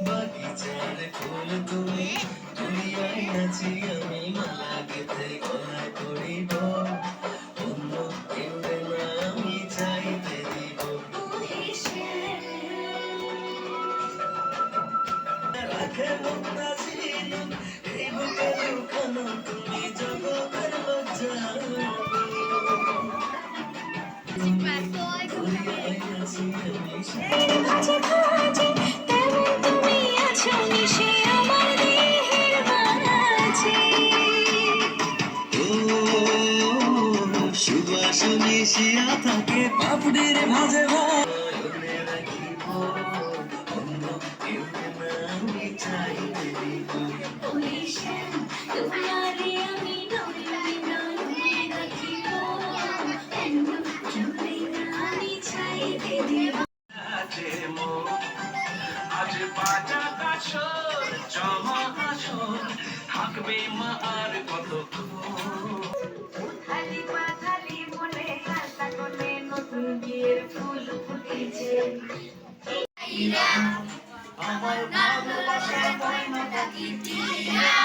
বাগিচার ফুল তুমি দুনিয়ায় আছি আমি মালা গেঁথে গলায় করিব অন্য কেউ না আমি চাইতে দিব রাখে মুক্তা ছিল এই বুকে লুকানো তুমি জগতের লজ্জা দুনিয়ায় আছি আমি ভাজে ভাজে তেমন তুমি আছো মিশে আমার দেহের মাঝে। ও সুবাস মিশিয়া থাকে পাপড়ির ভাজে ভাজে রাখিব অন্য কেউ না আমি চাইতে দিব তোমারে আমি নয়নে নয়নে রাখিব অন্য চলে না আমি চাইতে দিব। আজ বাজা কাছর জমা আসর থাকবে মা আর কতক্ষণ খালি পাখালি মনে আশা করে নতুন বিয়ের ফুল ফুটেছে। আমার ভালোবাসা ময়নাটা কি দিয়া